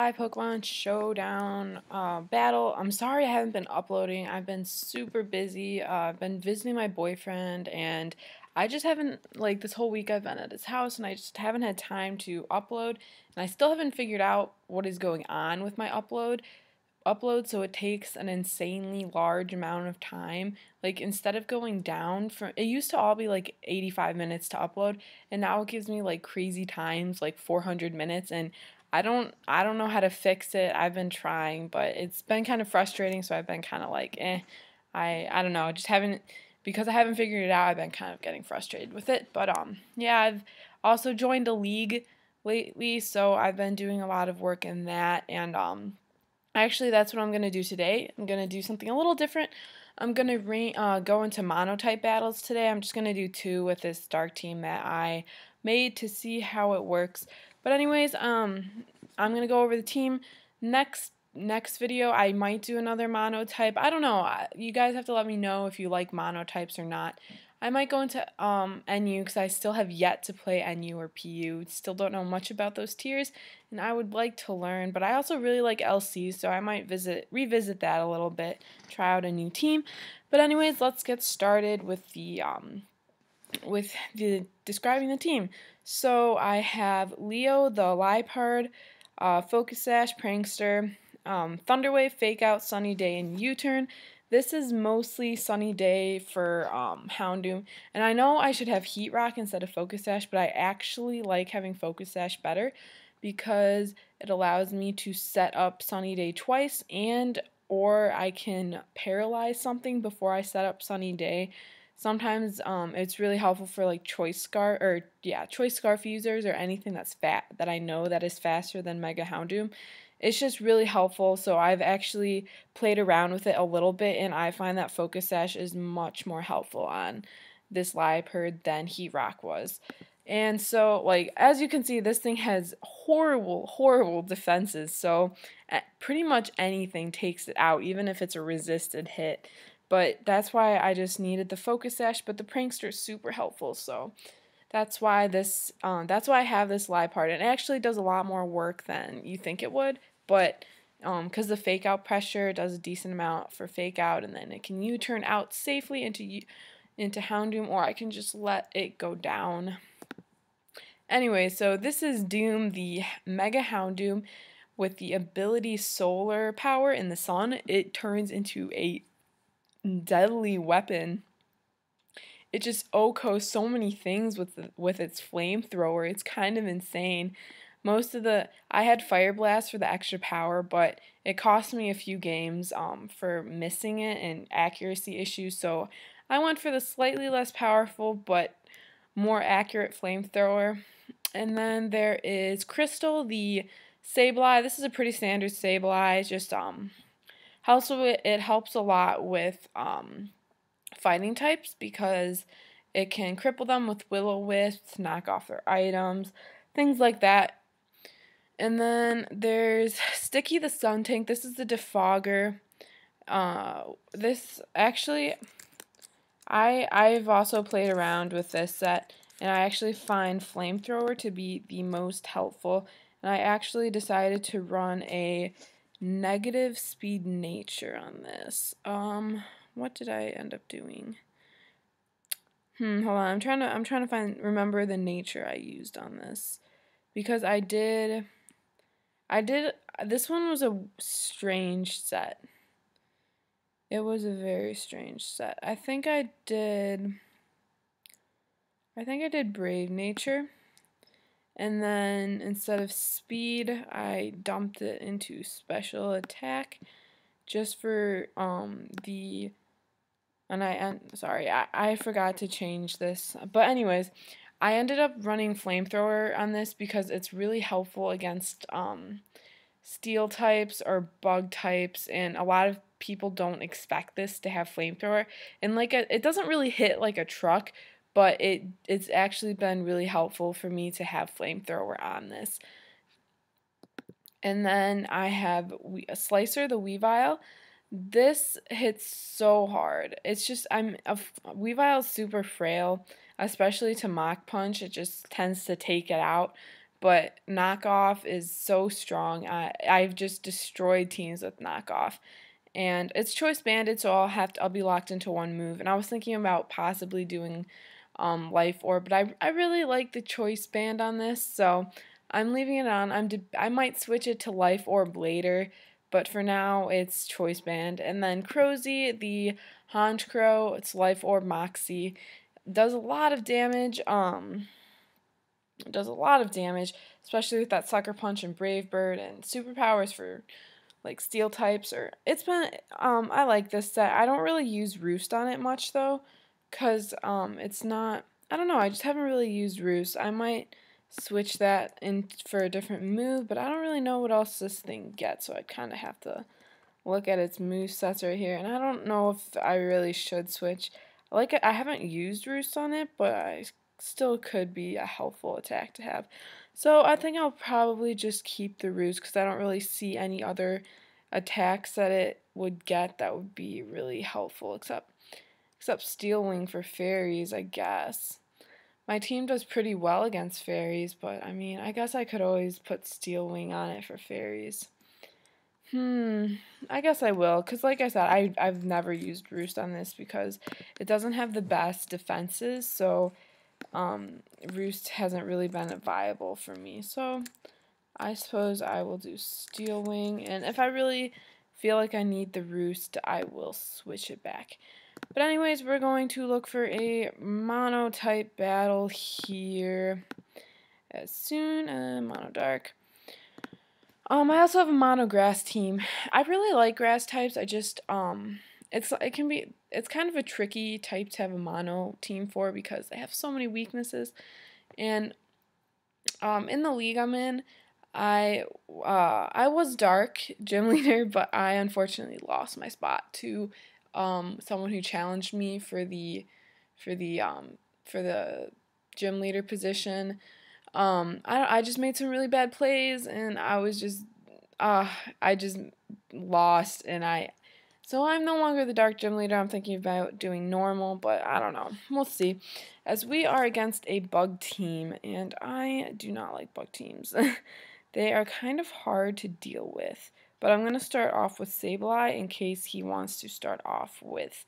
Hi Pokemon Showdown battle. I'm sorry I haven't been uploading. I've been super busy. I've been visiting my boyfriend and I just haven't, like this whole week I've been at his house and I just haven't had time to upload, and I still haven't figured out what is going on with my upload, so it takes an insanely large amount of time. Like instead of going down from, it used to all be like 85 minutes to upload, and now it gives me like crazy times, like 400 minutes, and I don't know how to fix it. I've been trying, but it's been kind of frustrating, so I've been kind of like, I don't know, I just haven't, because I haven't figured it out, I've been kind of getting frustrated with it. But yeah, I've also joined a league lately, so I've been doing a lot of work in that, and actually, that's what I'm going to do today. I'm going to do something a little different. I'm going to go into Monotype battles today. I'm just going to do 2 with this dark team that I made to see how it works. But anyways, I'm going to go over the team. Next video, I might do another Monotype. I don't know. You guys have to let me know if you like Monotypes or not. I might go into NU because I still have yet to play NU or PU. Still don't know much about those tiers, and I would like to learn. But I also really like LC, so I might revisit that a little bit, try out a new team. But anyways, let's get started with the describing the team. So I have Leo the Liepard, Focus Sash, Prankster, Thunderwave, Fake Out, Sunny Day, and U-Turn. This is mostly Sunny Day for Houndoom, and I know I should have Heat Rock instead of Focus Sash, but I actually like having Focus Sash better because it allows me to set up Sunny Day twice, and or I can paralyze something before I set up Sunny Day. Sometimes it's really helpful for like choice scarf users or anything that I know that is faster than Mega Houndoom. It's just really helpful, so I've actually played around with it a little bit, and I find that Focus Sash is much more helpful on this Liepard than Heat Rock was. And so, like, as you can see, this thing has horrible defenses, so pretty much anything takes it out, even if it's a resisted hit. But that's why I just needed the Focus Sash, but the Prankster is super helpful, so that's why I have this Liepard. It actually does a lot more work than you think it would, but because the fake out pressure does a decent amount for fake out, and then it can U-turn out safely into Houndoom, or I can just let it go down. Anyway, so this is Doom, the Mega Houndoom with the ability Solar Power in the Sun. It turns into a deadly weapon. It just OHKOs so many things with its flamethrower. It's kind of insane. I had Fire Blast for the extra power, but it cost me a few games for missing it and accuracy issues, so I went for the slightly less powerful but more accurate flamethrower. And then there is Crystal, the Sableye. This is a pretty standard Sableye. Just it helps a lot with fighting types because it can cripple them with Will-O-Wisp, knock off their items, things like that. And then there's Sticky the Sun Tank. This is the Defogger. This actually, I've also played around with this set, and I actually find Flamethrower to be the most helpful. And I actually decided to run a negative speed nature on this. What did I end up doing? Hold on. I'm trying to remember the nature I used on this, because this one was a strange set. It was a very strange set. I think I did Brave Nature, and then instead of speed, I dumped it into special attack just for I forgot to change this. But anyways, I ended up running Flamethrower on this because it's really helpful against steel types or bug types, and a lot of people don't expect this to have Flamethrower. And it doesn't really hit like a truck, but it's actually been really helpful for me to have Flamethrower on this. And then I have a Slicer, the Weavile. This hits so hard. It's just Weavile's super frail, especially to Mach Punch. It just tends to take it out. but knockoff is so strong. I've just destroyed teams with knockoff. And it's choice banded, so I'll be locked into one move. And I was thinking about possibly doing life orb, but I really like the choice band on this, so I'm leaving it on. I might switch it to life orb later, but for now it's choice band. And then Crowsy, the Honchkrow, it's life orb Moxie. Does a lot of damage. It does a lot of damage, especially with that Sucker Punch and Brave Bird, and superpowers for like steel types. Or it's been I like this set. I don't really use Roost on it much though, cause it's not, I don't know, I just haven't really used Roost. I might switch that in for a different move, but I don't really know what else this thing gets, so I'd kind of have to look at its move sets right here, and I don't know if I really should switch. I like it. I haven't used Roost on it, but I still could be a helpful attack to have. So I think I'll probably just keep the Roost because I don't really see any other attacks that it would get that would be really helpful, except Steel Wing for fairies, I guess. My team does pretty well against fairies, but I mean, I guess I could always put Steel Wing on it for fairies. I guess I will, because like I said, I've never used Roost on this because it doesn't have the best defenses, so Roost hasn't really been viable for me. So I suppose I will do Steel Wing, and if I really feel like I need the Roost, I will switch it back. But anyways, we're going to look for a Monotype battle here as soon as Mono Dark. I also have a Mono Grass team. I really like grass types. I just it's kind of a tricky type to have a mono team for because they have so many weaknesses. And in the league I'm in, I was Dark gym leader, but I unfortunately lost my spot to someone who challenged me for the gym leader position. I just made some really bad plays, and I just lost, and so I'm no longer the Dark Gym Leader. I'm thinking about doing normal, but I don't know. We'll see. As we are against a bug team, and I do not like bug teams. They are kind of hard to deal with. But I'm going to start off with Sableye in case he wants to start off with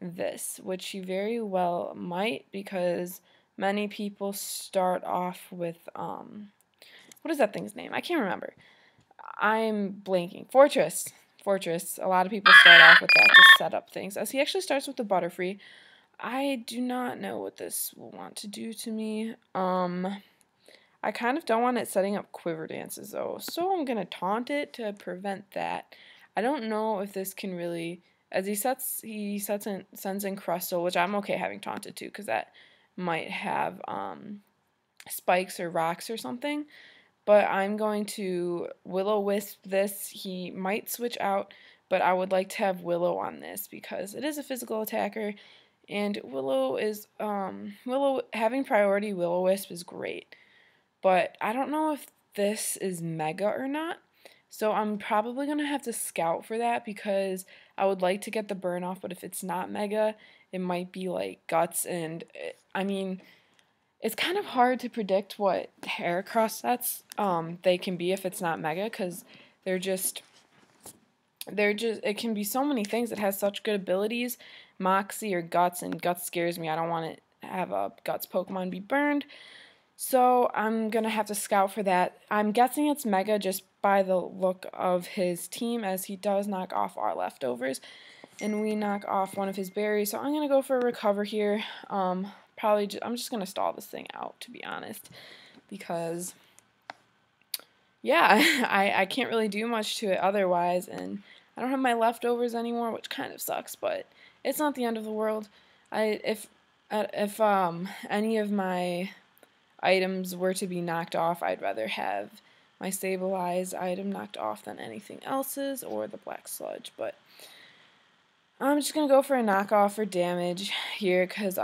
this, which he very well might, because many people start off with, what is that thing's name? I can't remember. I'm blanking. Fortress. A lot of people start off with that to set up things. As he actually starts with the Butterfree. I do not know what this will want to do to me. I kind of don't want it setting up Quiver Dances though, so I'm gonna taunt it to prevent that. I don't know if this can really, as he sends in Crustle, which I'm okay having taunted too, because that might have spikes or rocks or something. But I'm going to Will-O-Wisp this. He might switch out, but I would like to have Willow on this because it is a physical attacker, and Willow having priority Will-O-Wisp is great. But I don't know if this is Mega or not, so I'm probably going to have to scout for that because I would like to get the burn off, but if it's not Mega, it might be like Guts, and I mean, it's kind of hard to predict what Heracross sets they can be if it's not Mega, because it can be so many things. It has such good abilities, Moxie or Guts, and Guts scares me. I don't want to have a Guts Pokemon be burned, so I'm going to have to scout for that. I'm guessing it's Mega just by the look of his team, as he does knock off our leftovers, and we knock off one of his berries, so I'm going to go for a Recover here. I'm just going to stall this thing out, to be honest, because, yeah, I can't really do much to it otherwise, and I don't have my leftovers anymore, which kind of sucks, but it's not the end of the world. If any of my items were to be knocked off, I'd rather have my Sableye item knocked off than anything else's, or the Black Sludge, but I'm just going to go for a knockoff for damage here, because,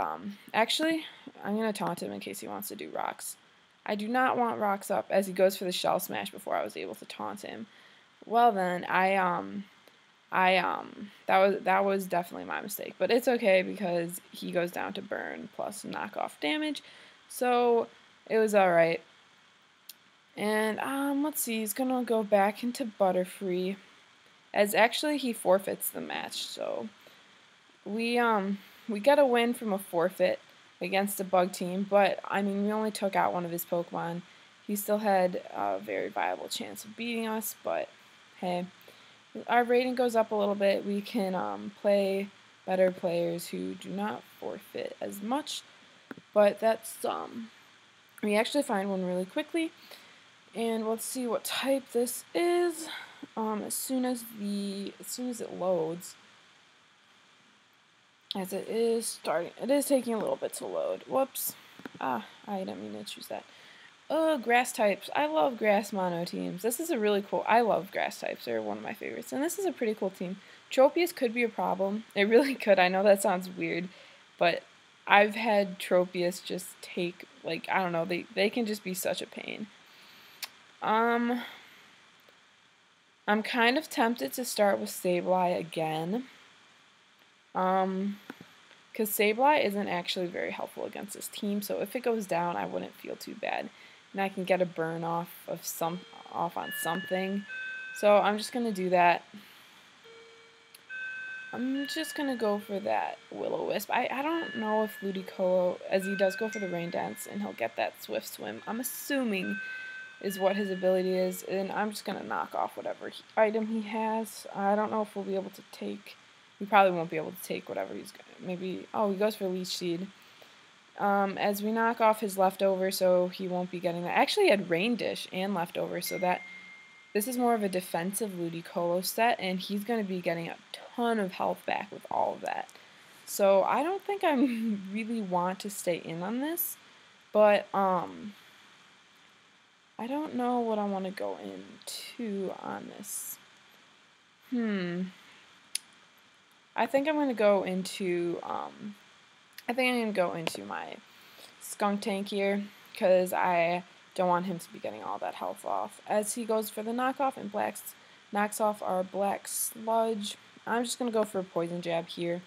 actually, I'm going to taunt him in case he wants to do rocks. I do not want rocks up, as he goes for the Shell Smash before I was able to taunt him. Well then, that was definitely my mistake, but it's okay, because he goes down to burn plus knockoff damage, so it was alright. And let's see, he's gonna go back into Butterfree, as actually he forfeits the match. So we got a win from a forfeit against a bug team, but I mean we only took out one of his Pokemon. He still had a very viable chance of beating us, but hey, our rating goes up a little bit. We can play better players who do not forfeit as much, but that's we actually find one really quickly. And let's see what type this is. As soon as it loads, as it is taking a little bit to load. Whoops. I didn't mean to choose that. Oh, grass types. I love grass mono teams. This is a really cool. I love grass types. They're one of my favorites, and this is a pretty cool team. Tropius could be a problem. It really could. I know that sounds weird, but I've had Tropius just take, like, I don't know. They can just be such a pain. I'm kind of tempted to start with Sableye again. Because Sableye isn't actually very helpful against this team, so if it goes down, I wouldn't feel too bad. And I can get a burn off on something. So I'm just gonna do that. I'm just gonna go for that Will-O-Wisp. I don't know if Ludicolo, as he does go for the Rain Dance, and he'll get that Swift Swim. I'm assuming is what his ability is, and I'm just gonna knock off whatever item he has. I don't know if we'll be able to take. We probably won't be able to take whatever he's gonna. Maybe. Oh, he goes for Leech Seed. As we knock off his leftover, so he won't be getting that. Actually, he had Rain Dish and leftover, so that this is more of a defensive Ludicolo set, and he's going to be getting a ton of health back with all of that. So I don't think I really want to stay in on this, but I don't know what I want to go into on this. I think I'm going to go into my Skunk Tank here, because I don't want him to be getting all that health off. As he goes for the knockoff and knocks off our Black Sludge, I'm just going to go for a Poison Jab here.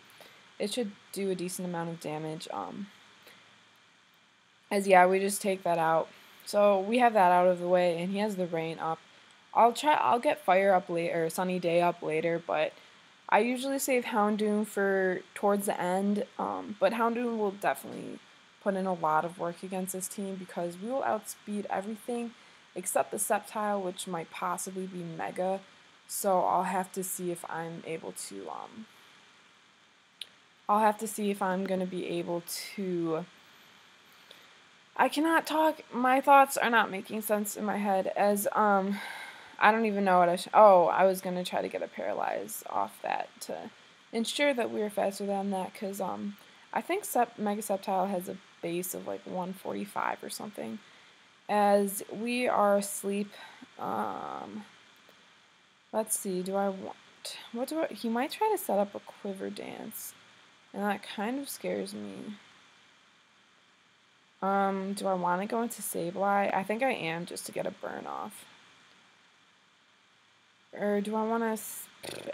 It should do a decent amount of damage. We just take that out. So we have that out of the way, and he has the Rain up. I'll get Fire up later, or Sunny Day up later, but I usually save Houndoom for towards the end, but Houndoom will definitely put in a lot of work against this team because we will outspeed everything except the Sceptile, which might possibly be Mega. So I'll have to see if I'm able to, going to be able to. I cannot talk. My thoughts are not making sense in my head as, I don't even know what I was going to try to get a Paralyze off that to ensure that we were faster than that, because I think Mega Sceptile has a base of like 145 or something. As we are asleep, let's see, he might try to set up a Quiver Dance, and that kind of scares me. Do I want to go into Sableye? I think I am, just to get a burn off. Or do I want to...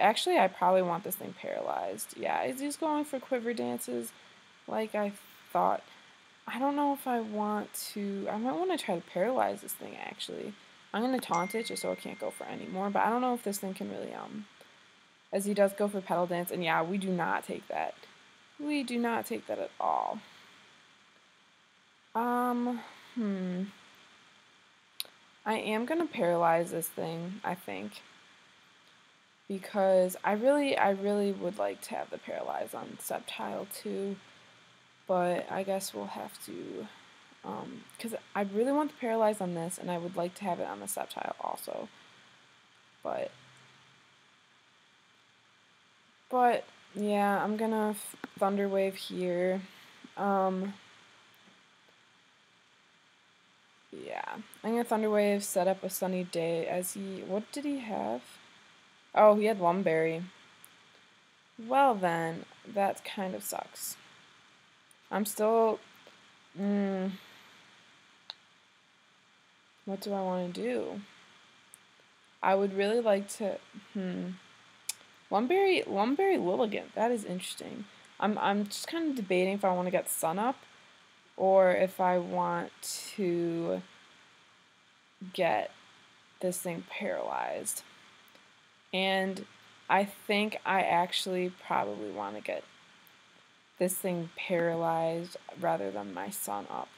Actually, I probably want this thing paralyzed. Yeah, is he going for Quiver Dances like I thought? I don't know if I want to... I might want to try to paralyze this thing, actually. I'm going to taunt it just so it can't go for any more, but I don't know if this thing can really... As he does go for Petal Dance, and yeah, we do not take that. We do not take that at all. I am going to paralyze this thing, I think. Because I really would like to have the Paralyze on Sceptile too. But I guess we'll have to... because I really want the Paralyze on this, and I would like to have it on the Sceptile also. But yeah, I'm going to Thunder Wave here. Yeah, I'm going to Thunder Wave, set up a Sunny Day as he... What did he have? Oh, he had Lumberry. Well then, that kind of sucks. I'm still... What do I want to do? I would really like to... Lumberry Lilligant, that is interesting. I'm just kind of debating if I want to get Sun Up, or if I want to get this thing paralyzed. And I think I actually probably want to get this thing paralyzed rather than my son up,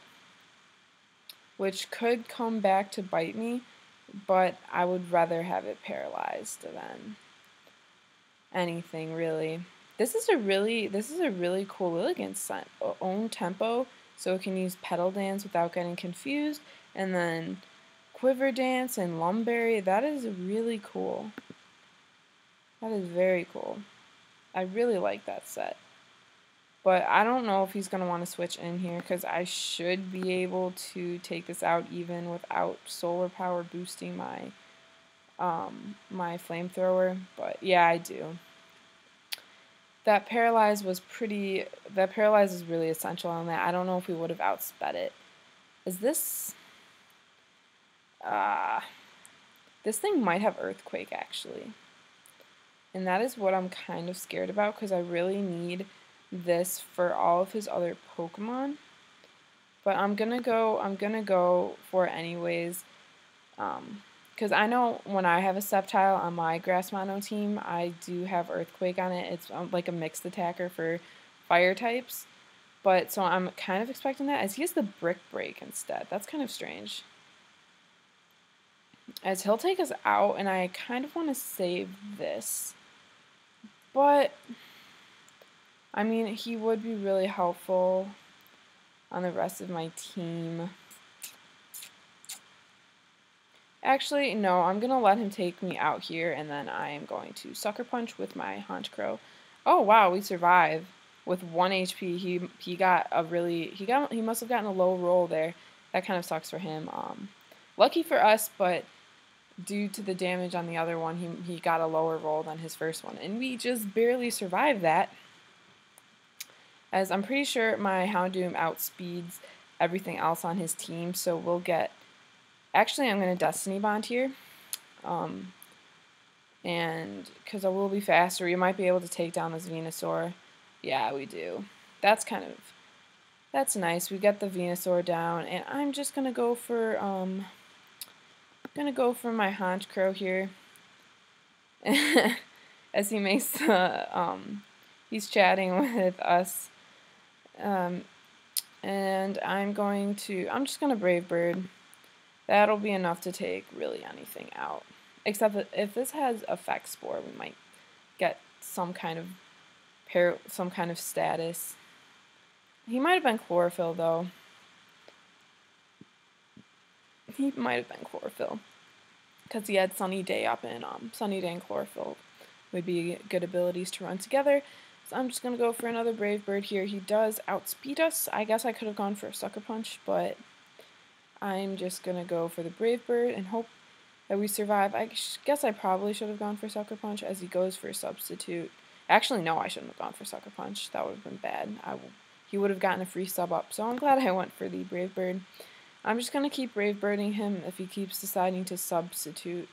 which could come back to bite me, but I would rather have it paralyzed than anything really. This is a really cool Lilligant's own tempo, so it can use Petal Dance without getting confused, and then Quiver Dance and Lumberry. That is really cool. That is very cool. I really like that set. But I don't know if he's going to want to switch in here, because I should be able to take this out even without solar power boosting my my flamethrower. But yeah, I do. That paralyze is really essential on that. I don't know if we would have outsped it. Is this this thing might have Earthquake actually. And that is what I'm kind of scared about, because I really need this for all of his other Pokemon. But I'm gonna go for it anyways. Because I know when I have a Sceptile on my Grass Mono team, I do have Earthquake on it. It's like a mixed attacker for fire types. But so I'm kind of expecting that, as he has the Brick Break instead. That's kind of strange. As he'll take us out, and I kind of want to save this. But, I mean, he would be really helpful on the rest of my team. Actually, no, I'm going to let him take me out here, and then I am going to Sucker Punch with my Honchkrow. Oh, wow, we survive. With 1 HP, he must have gotten a low roll there. That kind of sucks for him. Lucky for us, but due to the damage on the other one, he got a lower roll than his first one. And we just barely survived that, as I'm pretty sure my Houndoom outspeeds everything else on his team, so we'll get... Actually, I'm going to Destiny Bond here, and because I will be faster, we might be able to take down this Venusaur. Yeah, we do. That's nice. We get the Venusaur down, and I'm just going to go for, my Honchkrow here, as he makes he's chatting with us, and I'm just going to Brave Bird. That'll be enough to take really anything out. Except that if this has Effect Spore, we might get some kind of status. He might have been Chlorophyll though. He might have been Chlorophyll, because he had Sunny Day up in Sunny Day and Chlorophyll would be good abilities to run together. So I'm just gonna go for another Brave Bird here. He does outspeed us. I guess I could have gone for a Sucker Punch, but I'm just going to go for the Brave Bird and hope that we survive. I guess I probably should have gone for Sucker Punch, as he goes for a Substitute. Actually, no, I shouldn't have gone for Sucker Punch. That would have been bad. He would have gotten a free sub up, so I'm glad I went for the Brave Bird. I'm just going to keep Brave Birding him. If he keeps deciding to Substitute,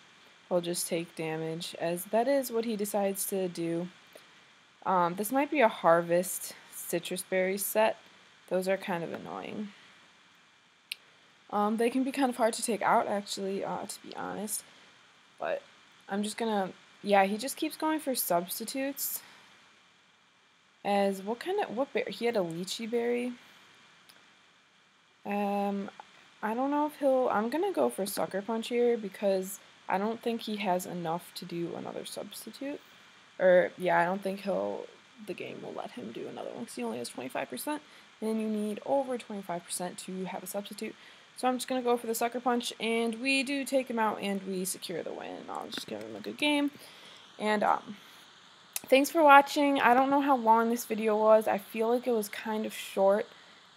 he'll just take damage, as that is what he decides to do. This might be a Harvest Citrus Berry set. Those are kind of annoying. They can be kind of hard to take out, actually, to be honest. But I'm just gonna... Yeah, he just keeps going for substitutes. As what berry? He had a Lychee Berry. I don't know if he'll... I'm gonna go for Sucker Punch here, because I don't think he has enough to do another substitute. Or, yeah, I don't think the game will let him do another one, because he only has 25%, and you need over 25% to have a substitute. So I'm just going to go for the Sucker Punch, and we do take him out, and we secure the win. I'll just give him a good game. And thanks for watching. I don't know how long this video was. I feel like it was kind of short,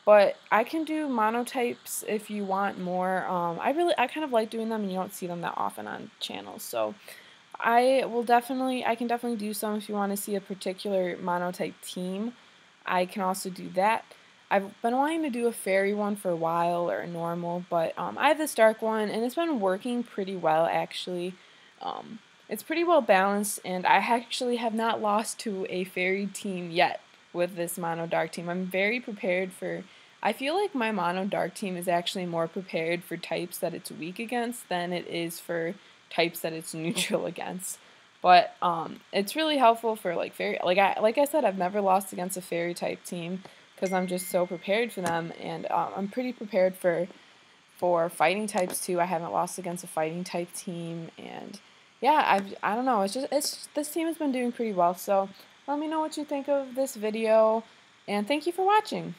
but I can do monotypes if you want more. I kind of like doing them, and you don't see them that often on channels. So I can definitely do some if you want to see a particular monotype team. I can also do that. I've been wanting to do a fairy one for a while, or a normal, but I have this dark one, and it's been working pretty well, actually. It's pretty well balanced, and I actually have not lost to a fairy team yet with this mono dark team. I'm very prepared for I feel like my mono dark team is actually more prepared for types that it's weak against than it is for types that it's neutral against. But it's really helpful for like fairy. Like I said, I've never lost against a fairy type team because I'm just so prepared for them, and I'm pretty prepared for fighting types too. I haven't lost against a fighting type team, and yeah, I don't know. It's this team has been doing pretty well. So let me know what you think of this video, and thank you for watching.